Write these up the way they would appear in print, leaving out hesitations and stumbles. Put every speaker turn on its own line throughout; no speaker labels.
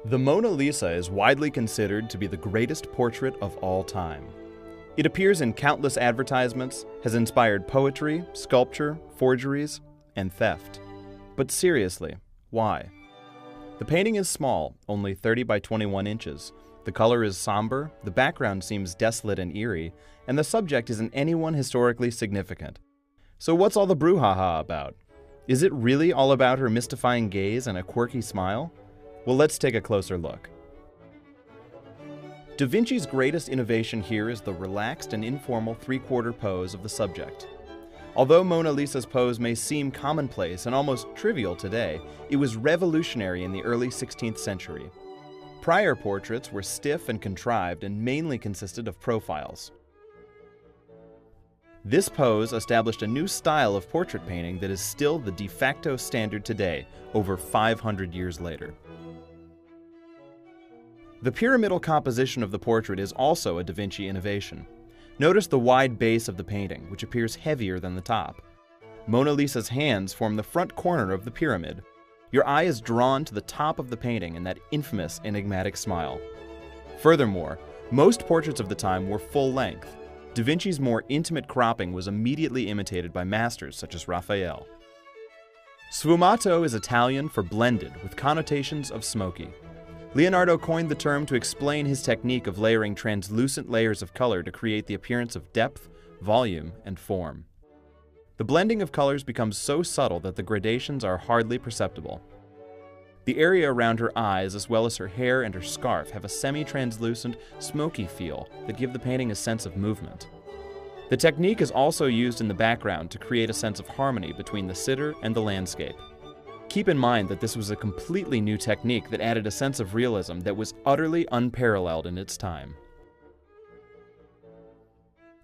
The Mona Lisa is widely considered to be the greatest portrait of all time. It appears in countless advertisements, has inspired poetry, sculpture, forgeries, and theft. But seriously, why? The painting is small, only 30 by 21 inches. The color is somber, the background seems desolate and eerie, and the subject isn't anyone historically significant. So what's all the brouhaha about? Is it really all about her mystifying gaze and a quirky smile? Well, let's take a closer look. Da Vinci's greatest innovation here is the relaxed and informal three-quarter pose of the subject. Although Mona Lisa's pose may seem commonplace and almost trivial today, it was revolutionary in the early 16th century. Prior portraits were stiff and contrived and mainly consisted of profiles. This pose established a new style of portrait painting that is still the de facto standard today, over 500 years later. The pyramidal composition of the portrait is also a Da Vinci innovation. Notice the wide base of the painting, which appears heavier than the top. Mona Lisa's hands form the front corner of the pyramid. Your eye is drawn to the top of the painting in that infamous enigmatic smile. Furthermore, most portraits of the time were full length. Da Vinci's more intimate cropping was immediately imitated by masters such as Raphael. Sfumato is Italian for blended, with connotations of smoky. Leonardo coined the term to explain his technique of layering translucent layers of color to create the appearance of depth, volume, and form. The blending of colors becomes so subtle that the gradations are hardly perceptible. The area around her eyes, as well as her hair and her scarf, have a semi-translucent, smoky feel that give the painting a sense of movement. The technique is also used in the background to create a sense of harmony between the sitter and the landscape. Keep in mind that this was a completely new technique that added a sense of realism that was utterly unparalleled in its time.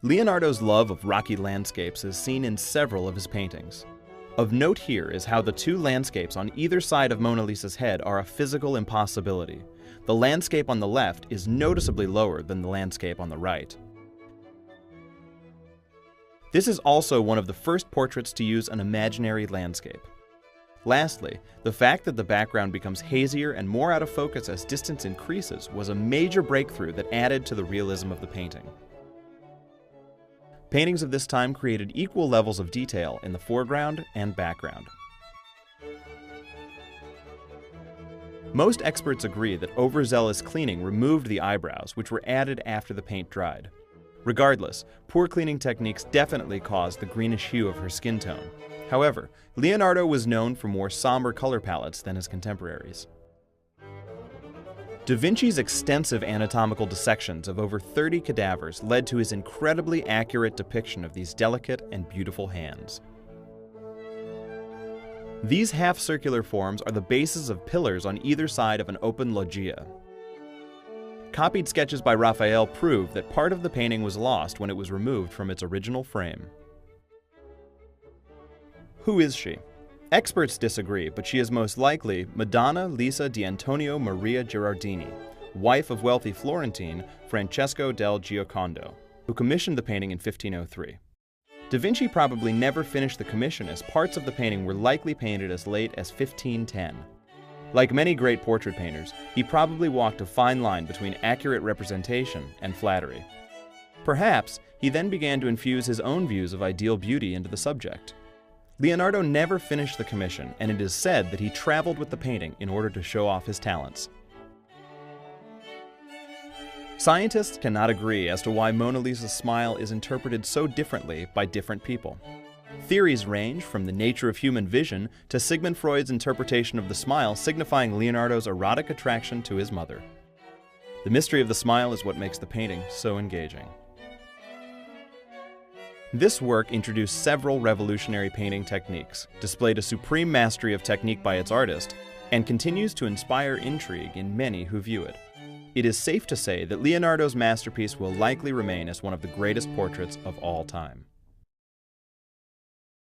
Leonardo's love of rocky landscapes is seen in several of his paintings. Of note here is how the two landscapes on either side of Mona Lisa's head are a physical impossibility. The landscape on the left is noticeably lower than the landscape on the right. This is also one of the first portraits to use an imaginary landscape. Lastly, the fact that the background becomes hazier and more out of focus as distance increases was a major breakthrough that added to the realism of the painting. Paintings of this time created equal levels of detail in the foreground and background. Most experts agree that overzealous cleaning removed the eyebrows, which were added after the paint dried. Regardless, poor cleaning techniques definitely caused the greenish hue of her skin tone. However, Leonardo was known for more somber color palettes than his contemporaries. Da Vinci's extensive anatomical dissections of over 30 cadavers led to his incredibly accurate depiction of these delicate and beautiful hands. These half-circular forms are the bases of pillars on either side of an open loggia. Copied sketches by Raphael prove that part of the painting was lost when it was removed from its original frame. Who is she? Experts disagree, but she is most likely Madonna Lisa di Antonio Maria Gherardini, wife of wealthy Florentine Francesco del Giocondo, who commissioned the painting in 1503. Da Vinci probably never finished the commission, as parts of the painting were likely painted as late as 1510. Like many great portrait painters, he probably walked a fine line between accurate representation and flattery. Perhaps he then began to infuse his own views of ideal beauty into the subject. Leonardo never finished the commission, and it is said that he traveled with the painting in order to show off his talents. Scientists cannot agree as to why Mona Lisa's smile is interpreted so differently by different people. Theories range from the nature of human vision to Sigmund Freud's interpretation of the smile signifying Leonardo's erotic attraction to his mother. The mystery of the smile is what makes the painting so engaging. This work introduced several revolutionary painting techniques, displayed a supreme mastery of technique by its artist, and continues to inspire intrigue in many who view it. It is safe to say that Leonardo's masterpiece will likely remain as one of the greatest portraits of all time.